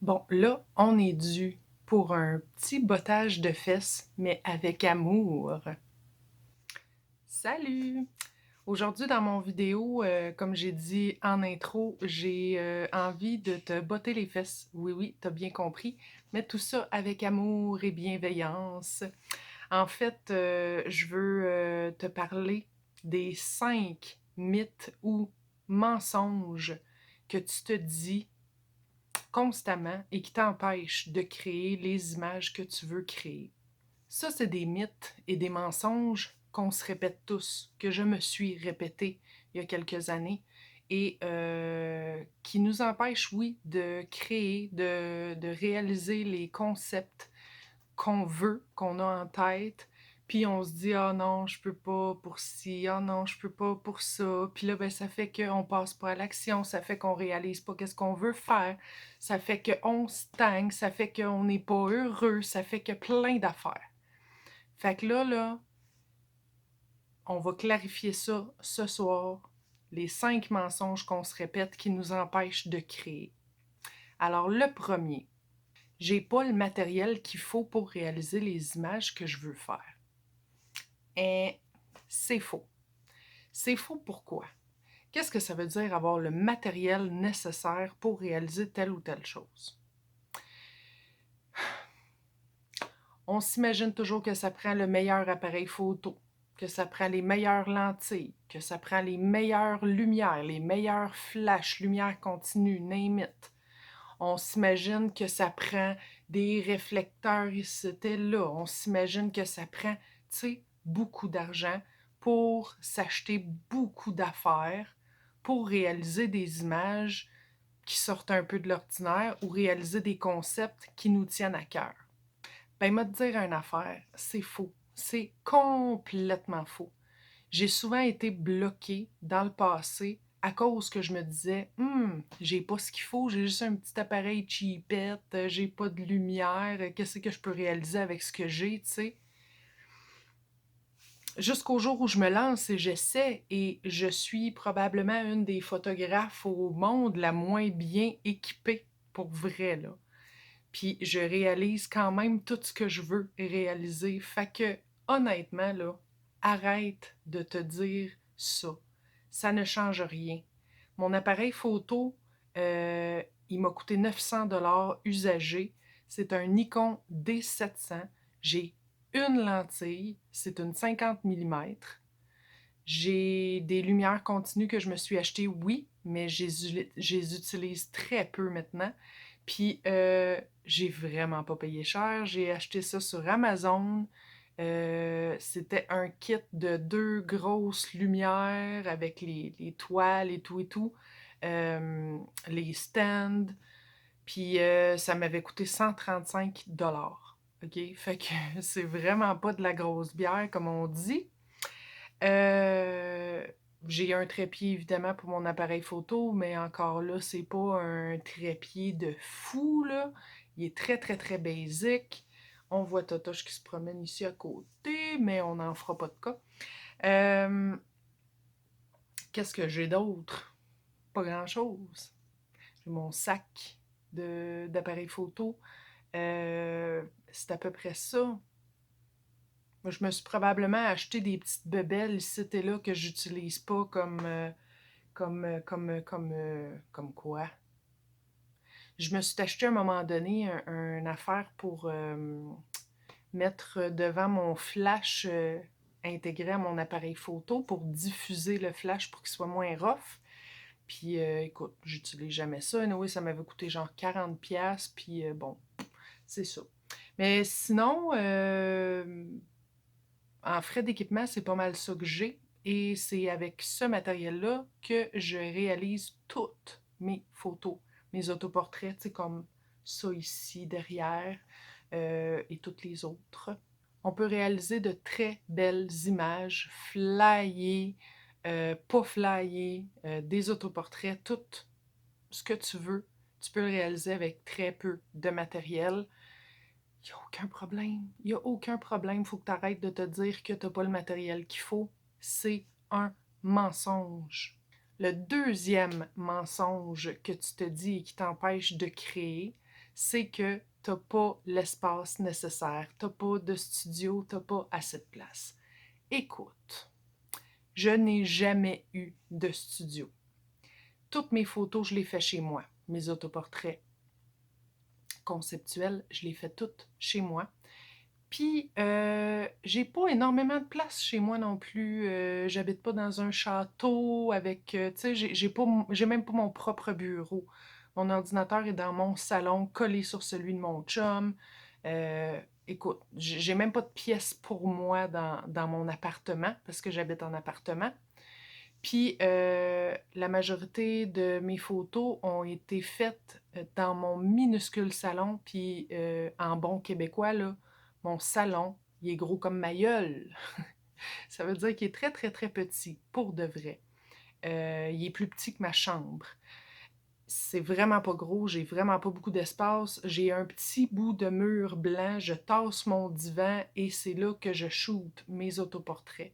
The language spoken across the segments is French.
Bon, là, on est dû pour un petit bottage de fesses, mais avec amour. Salut! Aujourd'hui, dans mon vidéo, comme j'ai dit en intro, j'ai envie de te botter les fesses. Oui, oui, t'as bien compris. Mais tout ça avec amour et bienveillance. En fait, je veux te parler des 5 mythes ou mensonges que tu te dis constamment et qui t'empêchent de créer les images que tu veux créer. Ça, c'est des mythes et des mensonges qu'on se répète tous, que je me suis répété il y a quelques années et qui nous empêchent, oui, de créer, de réaliser les concepts qu'on veut, qu'on a en tête, puis on se dit ah non, je peux pas pour ci, ah non, je peux pas pour ça. Puis là, ben, ça fait qu'on passe pas à l'action, ça fait qu'on réalise pas qu'est-ce qu'on veut faire, ça fait qu'on stagne, ça fait qu'on n'est pas heureux, ça fait que plein d'affaires. Fait que là, on va clarifier ça ce soir, les 5 mensonges qu'on se répète qui nous empêchent de créer. Alors, le premier, j'ai pas le matériel qu'il faut pour réaliser les images que je veux faire. Et c'est faux. C'est faux pourquoi? Qu'est-ce que ça veut dire avoir le matériel nécessaire pour réaliser telle ou telle chose? On s'imagine toujours que ça prend le meilleur appareil photo, que ça prend les meilleures lentilles, que ça prend les meilleures lumières, les meilleures flashs, lumière continue, name it. On s'imagine que ça prend des réflecteurs ici et là. On s'imagine que ça prend, tu sais, beaucoup d'argent pour s'acheter beaucoup d'affaires, pour réaliser des images qui sortent un peu de l'ordinaire ou réaliser des concepts qui nous tiennent à cœur. Ben, moi, te dire une affaire, c'est faux. C'est complètement faux. J'ai souvent été bloquée dans le passé à cause que je me disais j'ai pas ce qu'il faut, j'ai juste un petit appareil cheapette, j'ai pas de lumière, qu'est-ce que je peux réaliser avec ce que j'ai, tu sais. Jusqu'au jour où je me lance et j'essaie, et je suis probablement une des photographes au monde la moins bien équipée, pour vrai, là. Puis je réalise quand même tout ce que je veux réaliser. Fait que, honnêtement, là, arrête de te dire ça. Ça ne change rien. Mon appareil photo, il m'a coûté 900 $ usagé. C'est un Nikon D700. J'ai une lentille, c'est une 50 mm. J'ai des lumières continues que je me suis achetées, oui, mais je les utilise très peu maintenant. Puis, j'ai vraiment pas payé cher. J'ai acheté ça sur Amazon. C'était un kit de 2 grosses lumières avec les toiles et tout et tout. Les stands. Puis, ça m'avait coûté 135 $. OK? Fait que c'est vraiment pas de la grosse bière, comme on dit. Euh, j'ai un trépied évidemment pour mon appareil photo, mais encore là, c'est pas un trépied de fou, là. Il est très, très, très basic. On voit Totoche qui se promène ici à côté, mais on n'en fera pas de cas. Euh, Qu'est-ce que j'ai d'autre? Pas grand-chose. J'ai mon sac d'appareil photo. C'est à peu près ça. Moi, je me suis probablement acheté des petites bebelles ici et là que j'utilise pas comme quoi. Je me suis acheté à un moment donné une affaire pour mettre devant mon flash intégré à mon appareil photo pour diffuser le flash pour qu'il soit moins rough. Puis écoute, j'utilise jamais ça. Anyway, ça m'avait coûté genre 40$. Puis bon, c'est ça. Mais sinon, en frais d'équipement, c'est pas mal ça que j'ai. Et c'est avec ce matériel-là que je réalise toutes mes photos, mes autoportraits, tu sais, comme ça ici, derrière, et toutes les autres. On peut réaliser de très belles images, flyées, pas flyées, des autoportraits, tout ce que tu veux. Tu peux le réaliser avec très peu de matériel. Il n'y a aucun problème. Il n'y a aucun problème. Il faut que tu arrêtes de te dire que tu n'as pas le matériel qu'il faut. C'est un mensonge. Le deuxième mensonge que tu te dis et qui t'empêche de créer, c'est que t'as pas l'espace nécessaire, t'as pas de studio, t'as pas assez de place. Écoute, je n'ai jamais eu de studio. Toutes mes photos, je les fais chez moi. Mes autoportraits conceptuels, je les fais toutes chez moi. Puis, j'ai pas énormément de place chez moi non plus. J'habite pas dans un château avec, tu sais, j'ai même pas mon propre bureau. Mon ordinateur est dans mon salon, collé sur celui de mon chum. Euh, Écoute, j'ai même pas de pièce pour moi dans mon appartement parce que j'habite en appartement. Puis la majorité de mes photos ont été faites dans mon minuscule salon. Puis en bon québécois, là, mon salon, il est gros comme ma gueule. Ça veut dire qu'il est très, très, très petit, pour de vrai. Il est plus petit que ma chambre. C'est vraiment pas gros, j'ai vraiment pas beaucoup d'espace. J'ai un petit bout de mur blanc, je tasse mon divan et c'est là que je shoot mes autoportraits.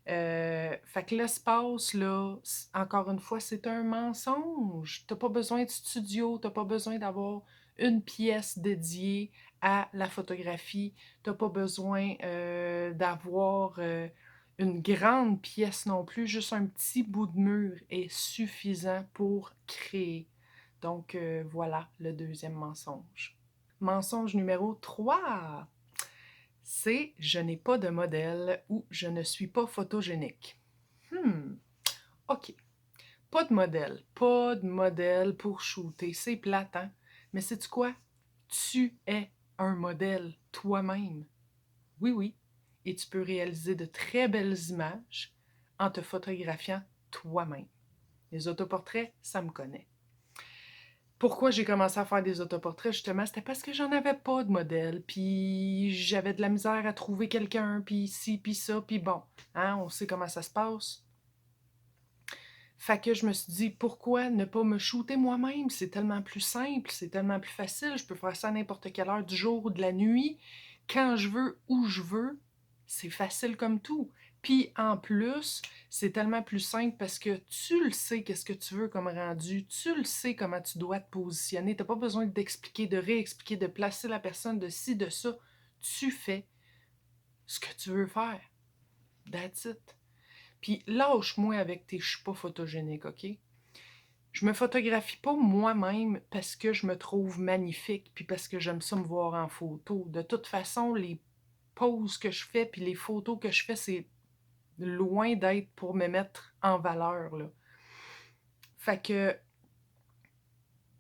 Fait que l'espace, là, encore une fois, c'est un mensonge. T'as pas besoin de studio, t'as pas besoin d'avoir une pièce dédiée à la photographie, t'as pas besoin d'avoir une grande pièce non plus, juste un petit bout de mur est suffisant pour créer. Donc voilà le deuxième mensonge. Mensonge numéro 3. C'est je n'ai pas de modèle ou je ne suis pas photogénique. OK. Pas de modèle pour shooter. C'est plate, hein? Mais sais-tu quoi? Tu es un modèle toi-même. Oui, oui. Et tu peux réaliser de très belles images en te photographiant toi-même. Les autoportraits, ça me connaît. Pourquoi j'ai commencé à faire des autoportraits, justement, c'était parce que j'en avais pas de modèle, puis j'avais de la misère à trouver quelqu'un, puis ci, puis ça, puis bon, hein, on sait comment ça se passe. Fait que je me suis dit, pourquoi ne pas me shooter moi-même? C'est tellement plus simple, c'est tellement plus facile, je peux faire ça à n'importe quelle heure du jour ou de la nuit, quand je veux, où je veux. C'est facile comme tout. Puis en plus, c'est tellement plus simple parce que tu le sais qu'est-ce que tu veux comme rendu, tu le sais comment tu dois te positionner, t'as pas besoin d'expliquer, de réexpliquer, de placer la personne de ci, de ça. Tu fais ce que tu veux faire. That's it. Puis lâche-moi avec tes « je suis pas photogénique », OK? Je me photographie pas moi-même parce que je me trouve magnifique puis parce que j'aime ça me voir en photo. De toute façon, les poses que je fais puis les photos que je fais, c'est loin d'être pour me mettre en valeur, là. Fait que,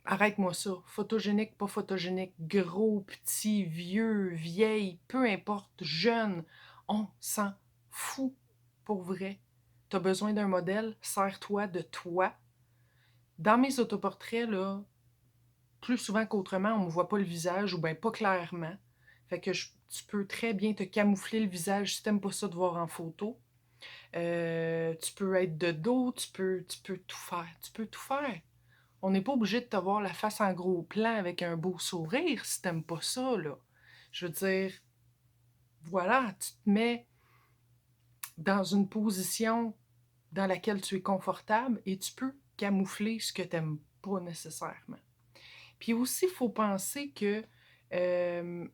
arrête-moi ça. Photogénique, pas photogénique, gros, petit, vieux, vieille, peu importe, jeune, on s'en fout pour vrai. T'as besoin d'un modèle, sers-toi de toi. Dans mes autoportraits, là, plus souvent qu'autrement, on me voit pas le visage ou bien pas clairement. Fait que tu peux très bien te camoufler le visage si t'aimes pas ça de voir en photo. Tu peux être de dos, tu peux tout faire. Tu peux tout faire. On n'est pas obligé de te voir la face en gros plan avec un beau sourire si t'aimes pas ça, là. Je veux dire, voilà, tu te mets dans une position dans laquelle tu es confortable et tu peux camoufler ce que t'aimes pas nécessairement. Puis aussi, il faut penser que, tu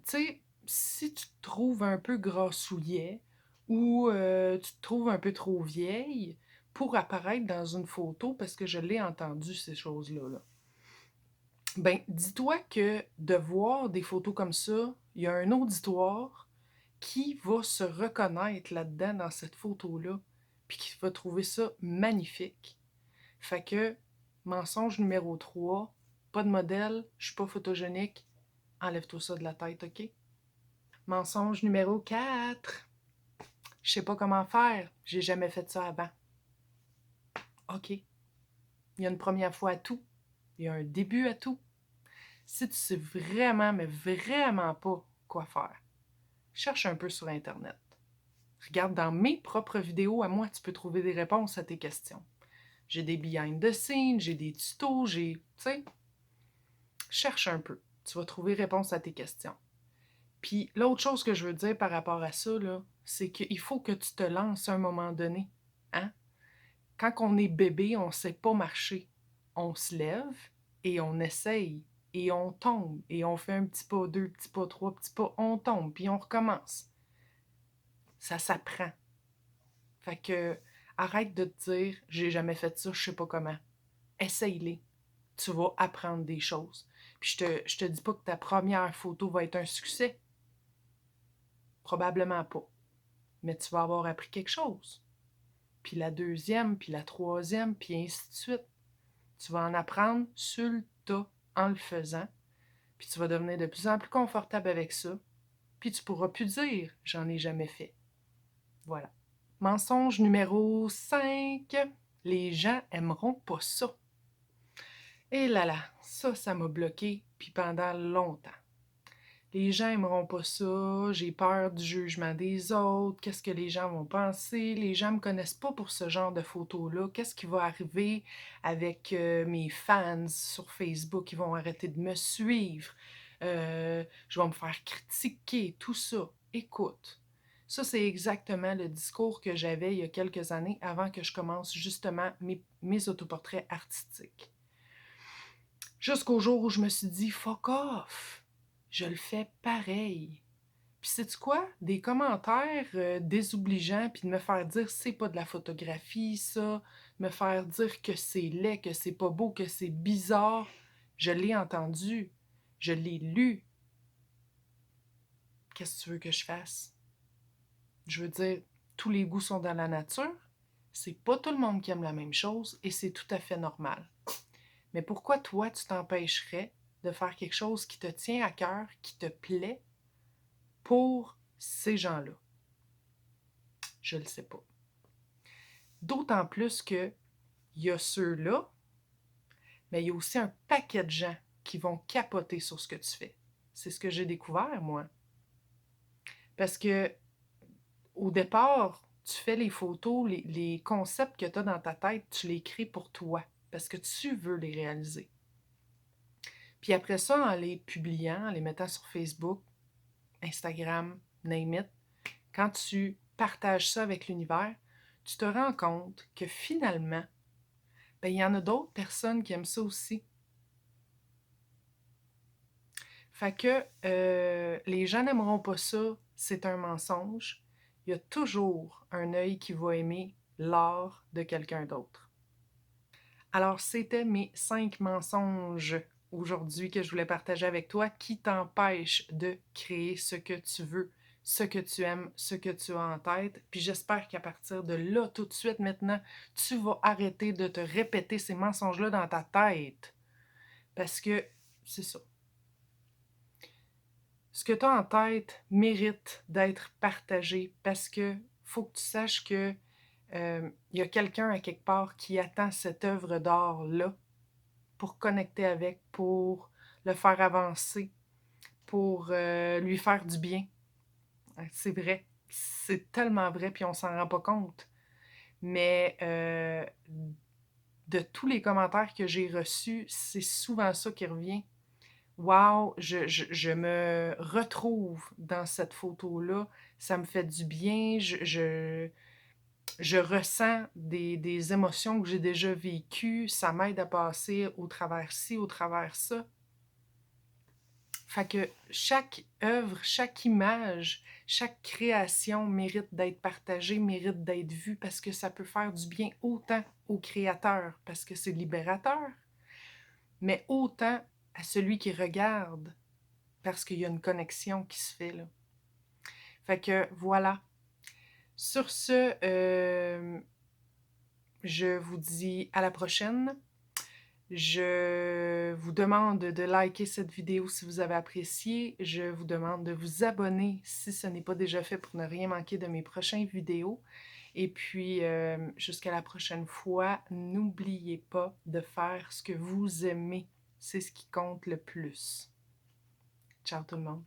sais, si tu te trouves un peu grassouillet ou tu te trouves un peu trop vieille pour apparaître dans une photo, parce que je l'ai entendu ces choses-là, là, ben dis-toi que de voir des photos comme ça, il y a un auditoire qui va se reconnaître là-dedans dans cette photo-là, puis qui va trouver ça magnifique. Fait que, mensonge numéro 3, pas de modèle, je suis pas photogénique, enlève-toi ça de la tête, OK? Mensonge numéro 4, je sais pas comment faire, j'ai jamais fait ça avant. OK, il y a une première fois à tout, il y a un début à tout. Si tu sais vraiment, mais vraiment pas quoi faire, cherche un peu sur Internet. Regarde dans mes propres vidéos à moi, tu peux trouver des réponses à tes questions. J'ai des behind the scenes, j'ai des tutos, tu sais, cherche un peu. Tu vas trouver réponse à tes questions. Puis l'autre chose que je veux dire par rapport à ça, là, c'est qu'il faut que tu te lances à un moment donné. Hein? Quand on est bébé, on ne sait pas marcher. On se lève, et on essaye, et on tombe, et on fait un petit pas, deux petits pas, trois petits pas, on tombe, puis on recommence. Ça s'apprend. Fait que arrête de te dire « j'ai jamais fait ça, je sais pas comment ». Essaye-les. Tu vas apprendre des choses. Puis je te dis pas que ta première photo va être un succès. Probablement pas. Mais tu vas avoir appris quelque chose. Puis la deuxième, puis la troisième, puis ainsi de suite. Tu vas en apprendre sur le tas en le faisant. Puis tu vas devenir de plus en plus confortable avec ça. Puis tu pourras plus dire « j'en ai jamais fait ». Voilà. Mensonge numéro 5. Les gens aimeront pas ça. Et là, ça m'a bloqué, puis pendant longtemps. Les gens aimeront pas ça, j'ai peur du jugement des autres, qu'est-ce que les gens vont penser, les gens me connaissent pas pour ce genre de photos-là, qu'est-ce qui va arriver avec mes fans sur Facebook, ils vont arrêter de me suivre, je vais me faire critiquer, tout ça. Écoute, ça c'est exactement le discours que j'avais il y a quelques années avant que je commence justement mes autoportraits artistiques. Jusqu'au jour où je me suis dit « fuck off ». Je le fais pareil. Puis sais-tu quoi? Des commentaires désobligeants, puis de me faire dire c'est pas de la photographie, ça, me faire dire que c'est laid, que c'est pas beau, que c'est bizarre, je l'ai entendu, je l'ai lu. Qu'est-ce que tu veux que je fasse? Je veux dire, tous les goûts sont dans la nature, c'est pas tout le monde qui aime la même chose, et c'est tout à fait normal. Mais pourquoi toi, tu t'empêcherais de faire quelque chose qui te tient à cœur, qui te plaît, pour ces gens-là? Je le sais pas. D'autant plus que il y a ceux-là, mais il y a aussi un paquet de gens qui vont capoter sur ce que tu fais. C'est ce que j'ai découvert, moi. Parce que au départ, tu fais les photos, les concepts que tu as dans ta tête, tu les crées pour toi, parce que tu veux les réaliser. Puis après ça, en les publiant, en les mettant sur Facebook, Instagram, name it, quand tu partages ça avec l'univers, tu te rends compte que finalement, ben, il y en a d'autres personnes qui aiment ça aussi. Fait que les gens n'aimeront pas ça, c'est un mensonge. Il y a toujours un œil qui va aimer l'art de quelqu'un d'autre. Alors, c'était mes 5 mensonges aujourd'hui que je voulais partager avec toi qui t'empêchent de créer ce que tu veux, ce que tu aimes, ce que tu as en tête. Puis j'espère qu'à partir de là, tout de suite maintenant, tu vas arrêter de te répéter ces mensonges-là dans ta tête. Parce que c'est ça. Ce que tu as en tête mérite d'être partagé parce que faut que tu saches que y a quelqu'un à quelque part qui attend cette œuvre d'art-là pour connecter avec, pour le faire avancer, pour lui faire du bien. C'est vrai. C'est tellement vrai, puis on s'en rend pas compte. Mais de tous les commentaires que j'ai reçus, c'est souvent ça qui revient. Wow, je me retrouve dans cette photo-là. Ça me fait du bien. Je ressens des émotions que j'ai déjà vécues. Ça m'aide à passer au travers ci, au travers ça. Fait que chaque œuvre, chaque image, chaque création mérite d'être partagée, mérite d'être vue parce que ça peut faire du bien autant au créateur parce que c'est libérateur, mais autant à celui qui regarde parce qu'il y a une connexion qui se fait là. Fait que voilà. Sur ce, je vous dis à la prochaine. Je vous demande de liker cette vidéo si vous avez apprécié. Je vous demande de vous abonner si ce n'est pas déjà fait pour ne rien manquer de mes prochaines vidéos. Et puis, jusqu'à la prochaine fois, n'oubliez pas de faire ce que vous aimez. C'est ce qui compte le plus. Ciao tout le monde.